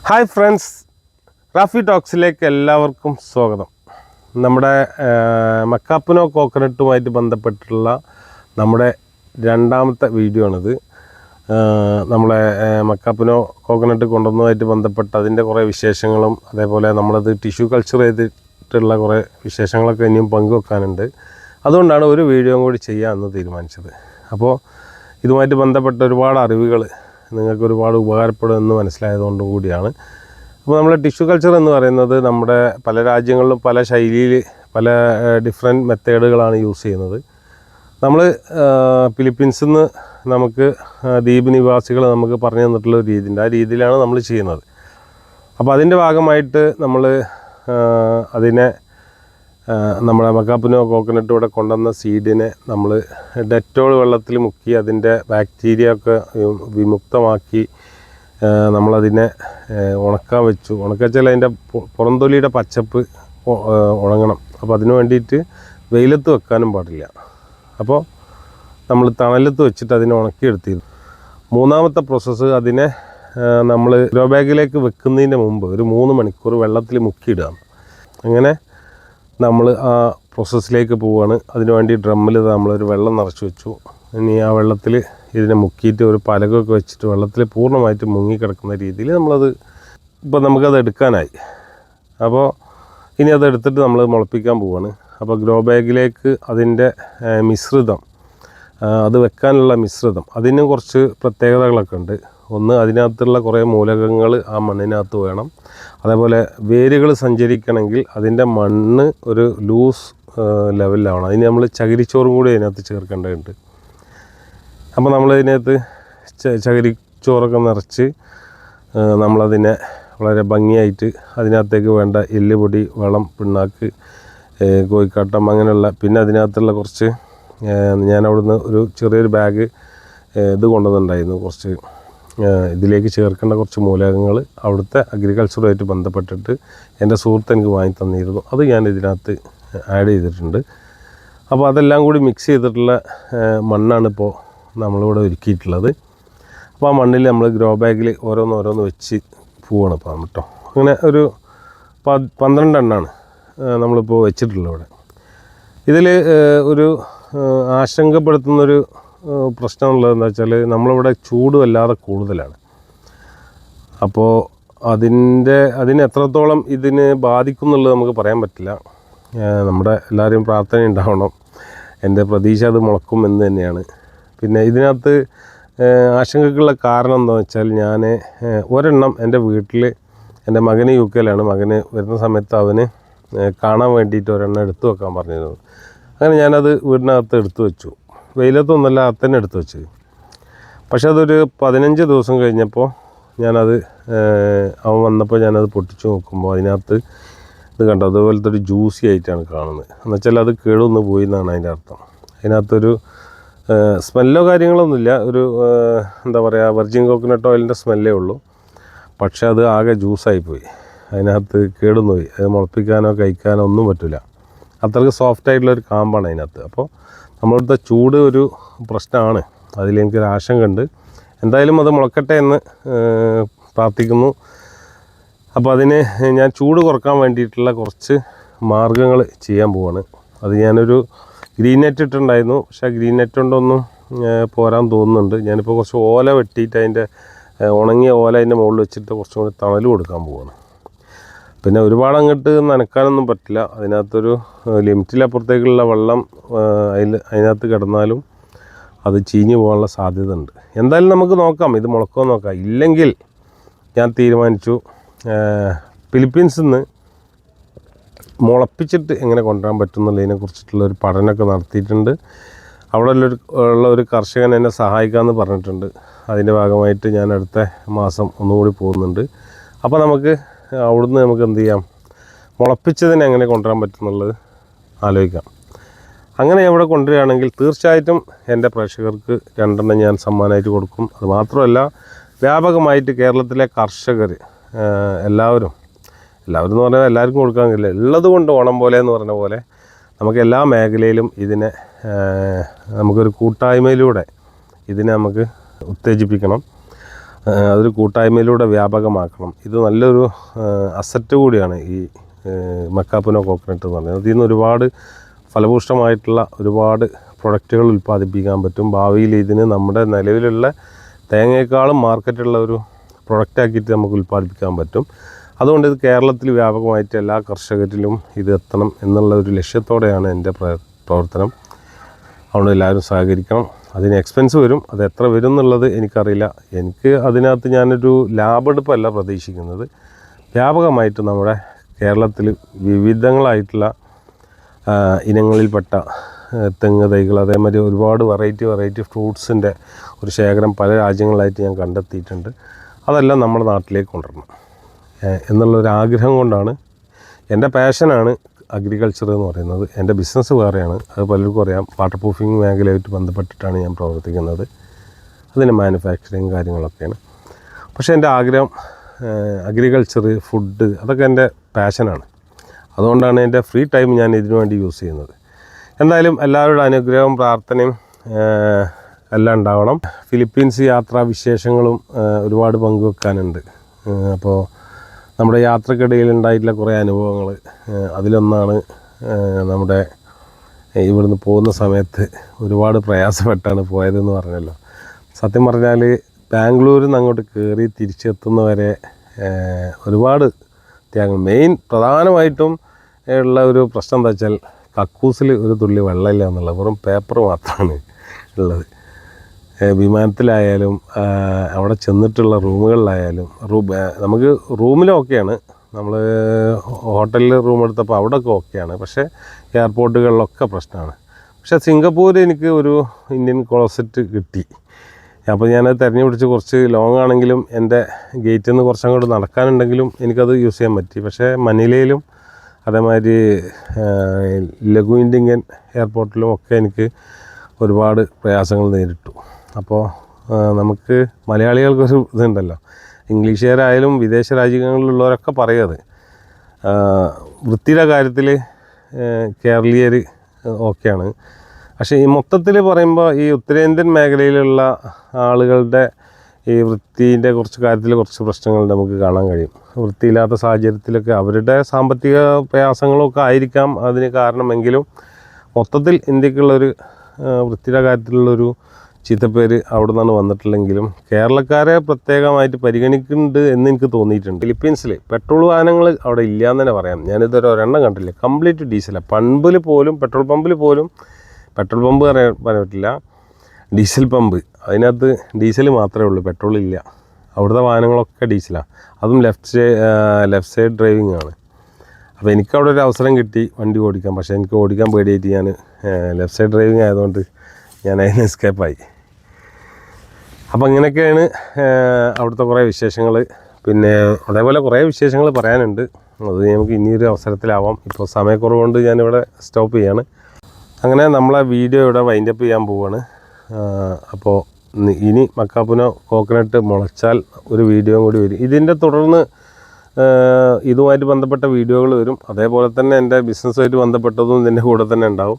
Hi friends, Rafi ടോക്സിലേക്ക് എല്ലാവർക്കും സ്വാഗതം. നമ്മുടെ മക്കാപ്പുനോ കോക്കനട്ടുമായിട്ട് ബന്ധപ്പെട്ടുള്ള നമ്മുടെ രണ്ടാമത്തെ വീഡിയോ ആണിത്. നമ്മളെ മക്കാപ്പുനോ കോക്കനട്ട് കൊണ്ടുവന്നതുമായിട്ട് ബന്ധപ്പെട്ട് അതിൻ്റെ കുറേ വിശേഷങ്ങളും അതേപോലെ നമ്മളത് ടിഷ്യൂ കൾച്ചർ ചെയ്തിട്ടുള്ള കുറേ വിശേഷങ്ങളൊക്കെ ഇനിയും പങ്കുവെക്കാനുണ്ട്. അതുകൊണ്ടാണ് ഒരു വീഡിയോയും കൂടി ചെയ്യാമെന്ന് തീരുമാനിച്ചത്. അപ്പോൾ ഇതുമായിട്ട് ബന്ധപ്പെട്ട ഒരുപാട് അറിവുകൾ നിങ്ങൾക്ക് ഒരുപാട് ഉപകാരപ്പെടുമെന്ന് മനസ്സിലായതുകൊണ്ടും കൂടിയാണ്. അപ്പോൾ നമ്മൾ ടിഷ്യൂ കൾച്ചർ എന്ന് പറയുന്നത് നമ്മുടെ പല രാജ്യങ്ങളിലും പല ശൈലിയിൽ പല ഡിഫറെൻറ്റ് മെത്തേഡുകളാണ് യൂസ് ചെയ്യുന്നത്. നമ്മൾ ഫിലിപ്പീൻസിൽ നിന്ന് നമുക്ക് ദ്വീപ് നിവാസികൾ നമുക്ക് പറഞ്ഞു തന്നിട്ടുള്ള ഒരു രീതിയുണ്ട്. ആ രീതിയിലാണ് നമ്മൾ ചെയ്യുന്നത്. അപ്പോൾ അതിൻ്റെ ഭാഗമായിട്ട് നമ്മൾ അതിനെ നമ്മുടെ മക്കാപ്പുനോ കോക്കനട്ട് ഇവിടെ കൊണ്ടുവന്ന സീഡിനെ നമ്മൾ ഡെറ്റോൾ വെള്ളത്തിൽ മുക്കി അതിൻ്റെ ബാക്ടീരിയ ഒക്കെ വിമുക്തമാക്കി നമ്മളതിനെ ഉണക്കാൻ വെച്ചു. ഉണക്കാച്ചാൽ അതിൻ്റെ പുറംതൊലിയുടെ പച്ചപ്പ് ഉണങ്ങണം. അപ്പോൾ അതിന് വേണ്ടിയിട്ട് വെയിലത്ത് വെക്കാനും പാടില്ല. അപ്പോൾ നമ്മൾ തണലത്ത് വെച്ചിട്ട് അതിനെ ഉണക്കിയെടുത്തിരുന്നു. മൂന്നാമത്തെ പ്രോസസ്സ് അതിനെ നമ്മൾ ഗ്രോ ബാഗിലേക്ക് വെക്കുന്നതിന് മുമ്പ് ഒരു 3 മണിക്കൂർ വെള്ളത്തിൽ മുക്കിയിടുക. അങ്ങനെ നമ്മൾ ആ പ്രോസസ്സിലേക്ക് പോവുകയാണ്. അതിനുവേണ്ടി ഡ്രമ്മിൽ നമ്മളൊരു വെള്ളം നിറച്ച് വെച്ചു. ഇനി ആ വെള്ളത്തിൽ ഇതിനെ മുക്കിയിട്ട് ഒരു പലകൊക്കെ വെച്ചിട്ട് വെള്ളത്തിൽ പൂർണ്ണമായിട്ട് മുങ്ങിക്കിടക്കുന്ന രീതിയിൽ ഇപ്പോൾ നമുക്കത് എടുക്കാനായി. അപ്പോൾ ഇനി അത് എടുത്തിട്ട് നമ്മൾ മുളപ്പിക്കാൻ പോവുകയാണ്. അപ്പോൾ ഗ്രോ ബാഗിലേക്ക് അതിൻ്റെ മിശ്രിതം, അത് വെക്കാനുള്ള മിശ്രിതം, അതിന് കുറച്ച് പ്രത്യേകതകളൊക്കെ ഉണ്ട്. ഒന്ന്, അതിനകത്തുള്ള കുറേ മൂലകങ്ങൾ ആ മണ്ണിനകത്ത് വേണം. അതേപോലെ വേരുകൾ സഞ്ചരിക്കണമെങ്കിൽ അതിൻ്റെ മണ്ണ് ഒരു ലൂസ് ലെവലിലാവണം. അതിന് നമ്മൾ ചകിരിച്ചോറും കൂടി അതിനകത്ത് ചേർക്കേണ്ടതുണ്ട്. അപ്പോൾ നമ്മളതിനകത്ത് ചകിരിച്ചോറൊക്കെ നിറച്ച് നമ്മളതിനെ വളരെ ഭംഗിയായിട്ട് അതിനകത്തേക്ക് വേണ്ട എല്ലുപൊടി, വളം, പിണ്ണാക്ക്, കോഴിക്കാട്ടം, അങ്ങനെയുള്ള, പിന്നെ അതിനകത്തുള്ള കുറച്ച് ഞാൻ അവിടുന്ന് ഒരു ചെറിയൊരു ബാഗ് ഇത് കൊണ്ടുവന്നിട്ടുണ്ടായിരുന്നു. കുറച്ച് ഇതിലേക്ക് ചേർക്കേണ്ട കുറച്ച് മൂലകങ്ങൾ അവിടുത്തെ അഗ്രികൾച്ചറുമായിട്ട് ബന്ധപ്പെട്ടിട്ട് എൻ്റെ സുഹൃത്ത് എനിക്ക് വാങ്ങി തന്നിരുന്നു. അത് ഞാൻ ഇതിനകത്ത് ആഡ് ചെയ്തിട്ടുണ്ട്. അപ്പോൾ അതെല്ലാം കൂടി മിക്സ് ചെയ്തിട്ടുള്ള മണ്ണാണ് ഇപ്പോൾ നമ്മളിവിടെ ഒരുക്കിയിട്ടുള്ളത്. അപ്പോൾ ആ മണ്ണിൽ നമ്മൾ ഗ്രോ ബാഗിൽ ഓരോന്നോരോന്ന് വെച്ച് പോവാണ് ഇപ്പോൾ കേട്ടോ. അങ്ങനെ ഒരു 12 എണ്ണമാണ് നമ്മളിപ്പോൾ വെച്ചിട്ടുള്ളത് ഇവിടെ. ഇതിൽ ഒരു ആശങ്കപ്പെടുത്തുന്നൊരു പ്രശ്നമുള്ളതെന്ന് വെച്ചാൽ നമ്മളിവിടെ ചൂട് വല്ലാതെ കൂടുതലാണ്. അപ്പോൾ അതിന് എത്രത്തോളം ഇതിന് ബാധിക്കും എന്നുള്ളത് നമുക്ക് പറയാൻ പറ്റില്ല. നമ്മുടെ എല്ലാവരെയും പ്രാർത്ഥന ഉണ്ടാവണം. എൻ്റെ പ്രതീക്ഷ അത് മുളക്കും എന്ന് തന്നെയാണ്. പിന്നെ ഇതിനകത്ത് ആശങ്കക്കുള്ള കാരണം എന്താണെന്ന് വെച്ചാൽ ഞാൻ ഒരെണ്ണം എൻ്റെ വീട്ടിൽ, എൻ്റെ മകന് UK-ലാണ്, മകന് വരുന്ന സമയത്ത് അവന് കാണാൻ വേണ്ടിയിട്ട് ഒരെണ്ണം എടുത്തു വെക്കാൻ പറഞ്ഞിരുന്നു. അങ്ങനെ ഞാനത് വീടിനകത്ത് എടുത്തു വെച്ചു. വെയിലത്തൊന്നുമല്ല, അത്തന്നെ എടുത്ത് വെച്ച്. പക്ഷെ അതൊരു 15 ദിവസം കഴിഞ്ഞപ്പോൾ ഞാനത് അവൻ വന്നപ്പോൾ ഞാനത് പൊട്ടിച്ച് നോക്കുമ്പോൾ അതിനകത്ത് ഇത് കണ്ടോ, അതുപോലത്തെ ഒരു ജ്യൂസി ആയിട്ടാണ് കാണുന്നത്. എന്നുവെച്ചാൽ അത് കേടൊന്ന് പോയി എന്നാണ് അതിൻ്റെ അർത്ഥം. അതിനകത്തൊരു സ്മെല്ലോ കാര്യങ്ങളൊന്നുമില്ല. ഒരു എന്താ പറയുക, വെർജിൻ കോക്കനട്ട് ഓയിലിൻ്റെ സ്മെല്ലേ ഉള്ളൂ. പക്ഷെ അത് ആകെ ജ്യൂസായിപ്പോയി. അതിനകത്ത് കേടൊന്നു പോയി. അത് മുളപ്പിക്കാനോ കഴിക്കാനോ ഒന്നും പറ്റില്ല. അത്രയ്ക്ക് സോഫ്റ്റായിട്ടുള്ളൊരു കാമ്പാണ് അതിനകത്ത്. അപ്പോൾ നമ്മളിവിടുത്തെ ചൂട് ഒരു പ്രശ്നമാണ്. അതിലെനിക്കൊരു ആശങ്കയുണ്ട്. എന്തായാലും അത് മുളക്കട്ടെ എന്ന് പ്രാർത്ഥിക്കുന്നു. അപ്പോൾ അതിന് ഞാൻ ചൂട് കുറക്കാൻ വേണ്ടിയിട്ടുള്ള കുറച്ച് മാർഗ്ഗങ്ങൾ ചെയ്യാൻ പോവാണ്. അത് ഞാനൊരു ഗ്രീൻ നെറ്റ് ഇട്ടിട്ടുണ്ടായിരുന്നു. പക്ഷേ ആ ഗ്രീൻ നെറ്റ് കൊണ്ടൊന്നും പോരാൻ തോന്നുന്നുണ്ട്. ഞാനിപ്പോൾ കുറച്ച് ഓല വെട്ടിയിട്ട് അതിൻ്റെ ഉണങ്ങിയ ഓല അതിൻ്റെ മുകളിൽ വെച്ചിട്ട് കുറച്ചും കൂടി തണൽ കൊടുക്കാൻ പോവാണ്. പിന്നെ ഒരുപാട് അങ്ങോട്ട് നനക്കാനൊന്നും പറ്റില്ല. അതിനകത്തൊരു ലിമിറ്റിലപ്പുറത്തേക്കുള്ള വെള്ളം അതിനകത്ത് കിടന്നാലും അത് ചീഞ്ഞ് പോകാനുള്ള സാധ്യത ഉണ്ട്. എന്തായാലും നമുക്ക് നോക്കാം, ഇത് മുളക്കോ നോക്കാം. ഇല്ലെങ്കിൽ ഞാൻ തീരുമാനിച്ചു ഫിലിപ്പീൻസിൽ നിന്ന് മുളപ്പിച്ചിട്ട് എങ്ങനെ കൊണ്ടുവരാൻ പറ്റുമെന്നുള്ളതിനെ കുറിച്ചിട്ടുള്ളൊരു പഠനമൊക്കെ നടത്തിയിട്ടുണ്ട്. അവിടെ ഉള്ള ഒരു കർഷകൻ എന്നെ സഹായിക്കാമെന്ന് പറഞ്ഞിട്ടുണ്ട്. അതിൻ്റെ ഭാഗമായിട്ട് ഞാൻ അടുത്ത മാസം ഒന്നുകൂടി പോകുന്നുണ്ട്. അപ്പോൾ നമുക്ക് അവിടുന്ന് നമുക്ക് എന്ത് ചെയ്യാം, മുളപ്പിച്ചതിനെ എങ്ങനെ കൊണ്ടുവരാൻ പറ്റുമെന്നുള്ളത് ആലോചിക്കാം. അങ്ങനെ ഇവിടെ കൊണ്ടുവരികയാണെങ്കിൽ തീർച്ചയായിട്ടും എൻ്റെ പ്രേക്ഷകർക്ക് 2 എണ്ണം ഞാൻ സമ്മാനമായിട്ട് കൊടുക്കും. അത് മാത്രമല്ല, വ്യാപകമായിട്ട് കേരളത്തിലെ കർഷകർ എല്ലാവരും എന്ന് പറഞ്ഞാൽ എല്ലാവർക്കും കൊടുക്കാൻ കഴിയില്ല, ഉള്ളത് കൊണ്ട് ഓണം പോലെ എന്ന് പറഞ്ഞ പോലെ നമുക്ക് എല്ലാ മേഖലയിലും ഇതിനെ നമുക്കൊരു കൂട്ടായ്മയിലൂടെ ഇതിനെ നമുക്ക് ഉത്തേജിപ്പിക്കണം. അതൊരു കൂട്ടായ്മയിലൂടെ വ്യാപകമാക്കണം. ഇത് നല്ലൊരു അസറ്റ് കൂടിയാണ് ഈ മക്കാപ്പുനോ കോക്കനട്ട് എന്ന് പറയുന്നത്. അതിൽ നിന്ന് ഒരുപാട് ഫലഭൂഷ്ടമായിട്ടുള്ള ഒരുപാട് പ്രൊഡക്റ്റുകൾ ഉൽപ്പാദിപ്പിക്കാൻ പറ്റും. ഭാവിയിൽ ഇതിന് നമ്മുടെ നിലവിലുള്ള തേങ്ങയെക്കാളും മാർക്കറ്റുള്ള ഒരു പ്രൊഡക്റ്റാക്കിയിട്ട് നമുക്ക് ഉൽപ്പാദിപ്പിക്കാൻ പറ്റും. അതുകൊണ്ട് ഇത് കേരളത്തിൽ വ്യാപകമായിട്ട് എല്ലാ കർഷകരിലും ഇത് എത്തണം എന്നുള്ള ഒരു ലക്ഷ്യത്തോടെയാണ് എൻ്റെ പ്രവർത്തനം. അതുകൊണ്ട് എല്ലാവരും സഹകരിക്കണം. അതിന് എക്സ്പെൻസ് വരും, അത് എത്ര വരും എന്നുള്ളത് എനിക്കറിയില്ല. എനിക്ക് അതിനകത്ത് ഞാനൊരു ലാഭെടുപ്പല്ല പ്രതീക്ഷിക്കുന്നത്. വ്യാപകമായിട്ട് നമ്മുടെ കേരളത്തിൽ വിവിധങ്ങളായിട്ടുള്ള ഇനങ്ങളിൽപ്പെട്ട തെങ്ങ് തൈകൾ, അതേമാതിരി ഒരുപാട് വെറൈറ്റി ഫ്രൂട്ട്സിൻ്റെ ഒരു ശേഖരം പല രാജ്യങ്ങളിലായിട്ട് ഞാൻ കണ്ടെത്തിയിട്ടുണ്ട്. അതെല്ലാം നമ്മുടെ നാട്ടിലേക്ക് കൊണ്ടുവരണം എന്നുള്ളൊരാഗ്രഹം കൊണ്ടാണ്. എൻ്റെ പാഷനാണ് അഗ്രികൾച്ചർ എന്ന് പറയുന്നത്. എൻ്റെ ബിസിനസ് വേറെയാണ്, അത് പലർക്കും അറിയാം. വാട്ടർ പ്രൂഫിങ് മേഖലയായിട്ട് ബന്ധപ്പെട്ടിട്ടാണ് ഞാൻ പ്രവർത്തിക്കുന്നത്. അതിന് മാനുഫാക്ചറിങ് കാര്യങ്ങളൊക്കെയാണ്. പക്ഷേ എൻ്റെ ആഗ്രഹം അഗ്രികൾച്ചർ, ഫുഡ്, അതൊക്കെ എൻ്റെ പാഷനാണ്. അതുകൊണ്ടാണ് എൻ്റെ ഫ്രീ ടൈം ഞാൻ ഇതിനു വേണ്ടി യൂസ് ചെയ്യുന്നത്. എന്തായാലും എല്ലാവരുടെ അനുഗ്രഹവും പ്രാർത്ഥനയും എല്ലാം ഉണ്ടാവണം. ഫിലിപ്പീൻസ് യാത്രാ വിശേഷങ്ങളും ഒരുപാട് പങ്കുവെക്കാനുണ്ട്. അപ്പോൾ നമ്മുടെ യാത്രക്കിടയിൽ ഉണ്ടായിട്ടുള്ള കുറേ അനുഭവങ്ങൾ, അതിലൊന്നാണ് നമ്മുടെ ഇവിടുന്ന് പോകുന്ന സമയത്ത് ഒരുപാട് പ്രയാസപ്പെട്ടാണ് പോയതെന്ന് പറഞ്ഞല്ലോ. സത്യം പറഞ്ഞാൽ ബാംഗ്ലൂരിൽ നിന്ന് അങ്ങോട്ട് കയറി തിരിച്ചെത്തുന്നവരെ ഒരുപാട് ത്യാഗം. പ്രധാനമായിട്ടും ഉള്ള ഒരു പ്രശ്നം എന്താ വെച്ചാൽ കക്കൂസിൽ ഒരു തുള്ളി വെള്ളമില്ല എന്നുള്ള വെറും പേപ്പർ മാത്രമാണ് ഉള്ളത്. വിമാനത്തിലായാലും അവിടെ ചെന്നിട്ടുള്ള റൂമുകളിലായാലും നമുക്ക് റൂമിലൊക്കെയാണ്, നമ്മൾ ഹോട്ടലിൽ റൂം എടുത്തപ്പോൾ അവിടെയൊക്കെ ഓക്കെയാണ്. പക്ഷേ എയർപോർട്ടുകളിലൊക്കെ പ്രശ്നമാണ്. പക്ഷേ സിംഗപ്പൂർ എനിക്ക് ഒരു ഇന്ത്യൻ ക്ലോസറ്റ് കിട്ടി. അപ്പോൾ ഞാനത് തിരഞ്ഞുപിടിച്ച് കുറച്ച് ലോങ് ആണെങ്കിലും എൻ്റെ ഗേറ്റിൽ നിന്ന് കുറച്ചങ്ങോട്ട് നടക്കാനുണ്ടെങ്കിലും എനിക്കത് യൂസ് ചെയ്യാൻ പറ്റി. പക്ഷേ മനിലയിലും അതേമാതിരി ലഗുവിൻഡിങ്ങൻ എയർപോർട്ടിലും ഒക്കെ എനിക്ക് ഒരുപാട് പ്രയാസങ്ങൾ നേരിട്ടു. അപ്പോൾ നമുക്ക് മലയാളികൾക്കൊരു ഇതുണ്ടല്ലോ, ഇംഗ്ലീഷുകാരായാലും വിദേശ രാജ്യങ്ങളിലുള്ളവരൊക്കെ പറയുന്നത് വൃത്തിയുടെ കാര്യത്തിൽ കേരളീയർ ഓക്കെയാണ്. പക്ഷേ ഈ മൊത്തത്തിൽ പറയുമ്പോൾ ഈ ഉത്തരേന്ത്യൻ മേഖലയിലുള്ള ആളുകളുടെ ഈ വൃത്തീൻ്റെ കുറച്ച് കാര്യത്തിൽ കുറച്ച് പ്രശ്നങ്ങൾ നമുക്ക് കാണാൻ കഴിയും. വൃത്തിയില്ലാത്ത സാഹചര്യത്തിലൊക്കെ അവരുടെ സാമ്പത്തിക പ്രയാസങ്ങളൊക്കെ ആയിരിക്കാം അതിന് കാരണമെങ്കിലും മൊത്തത്തിൽ ഇന്ത്യക്കുള്ളൊരു വൃത്തിയുടെ കാര്യത്തിലുള്ളൊരു ചീത്തപ്പേര് അവിടെ നിന്നാണ് വന്നിട്ടില്ലെങ്കിലും കേരളക്കാരെ പ്രത്യേകമായിട്ട് പരിഗണിക്കുന്നുണ്ട് എന്ന് എനിക്ക് തോന്നിയിട്ടുണ്ട്. ഫിലിപ്പീൻസിൽ പെട്രോൾ വാഹനങ്ങൾ അവിടെ ഇല്ല എന്ന് തന്നെ പറയാം. ഞാനിതൊരു ഒരെണ്ണം കണ്ടില്ല, കംപ്ലീറ്റ് ഡീസലാണ്. പെട്രോൾ പമ്പ് പറയാൻ പറ്റില്ല, ഡീസൽ പമ്പ്. അതിനകത്ത് ഡീസൽ മാത്രമേ ഉള്ളൂ, പെട്രോൾ ഇല്ല. അവിടുത്തെ വാഹനങ്ങളൊക്കെ ഡീസലാണ്. അതും ലെഫ്റ്റ് സൈഡ് ഡ്രൈവിംഗ് ആണ്. അപ്പോൾ എനിക്കവിടെ ഒരു അവസരം കിട്ടി വണ്ടി ഓടിക്കാൻ. പക്ഷേ എനിക്ക് ഓടിക്കാൻ പേടിയായിട്ട് ഞാൻ ലെഫ്റ്റ് സൈഡ് ഡ്രൈവിംഗ് ആയതുകൊണ്ട് ഞാൻ അതിന് എസ്കേപ്പായി. അപ്പോൾ ഇങ്ങനെയൊക്കെയാണ് അവിടുത്തെ കുറേ വിശേഷങ്ങൾ. പിന്നെ അതേപോലെ കുറേ വിശേഷങ്ങൾ പറയാനുണ്ട്. അത് നമുക്ക് ഇനിയൊരു അവസരത്തിലാവാം. ഇപ്പോൾ സമയക്കുറവുകൊണ്ട് ഞാനിവിടെ സ്റ്റോപ്പ് ചെയ്യാണ്. അങ്ങനെ നമ്മളെ വീഡിയോ ഇവിടെ വൈൻഡപ്പ് ചെയ്യാൻ പോവുകയാണ്. അപ്പോൾ ഇനി മക്കാപ്പുനോ കോക്കനട്ട് മുളച്ചാൽ ഒരു വീഡിയോയും കൂടി വരും. ഇതിൻ്റെ തുടർന്ന് ഇതുമായിട്ട് ബന്ധപ്പെട്ട വീഡിയോകൾ വരും. അതേപോലെ തന്നെ എൻ്റെ ബിസിനസ്സുമായിട്ട് ബന്ധപ്പെട്ടതും ഇതിൻ്റെ കൂടെ തന്നെ ഉണ്ടാവും.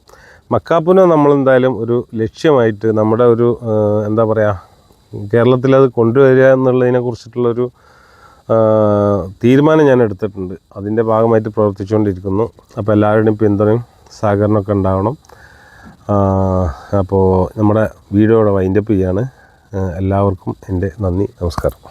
മക്കാപ്പുനോ നമ്മളെന്തായാലും ഒരു ലക്ഷ്യമായിട്ട് നമ്മുടെ ഒരു എന്താ പറയുക, കേരളത്തിലത് കൊണ്ടുവരിക എന്നുള്ളതിനെ കുറിച്ചിട്ടുള്ളൊരു തീരുമാനം ഞാൻ എടുത്തിട്ടുണ്ട്. അതിൻ്റെ ഭാഗമായിട്ട് പ്രവർത്തിച്ചുകൊണ്ടിരിക്കുന്നു. അപ്പോൾ എല്ലാവരുടെയും പിന്തുണയും സഹകരണമൊക്കെ ഉണ്ടാവണം. അപ്പോൾ നമ്മുടെ വീഡിയോയുടെ വൈൻഡപ്പ് ചെയ്യാണ്. എല്ലാവർക്കും എൻ്റെ നന്ദി, നമസ്കാരം.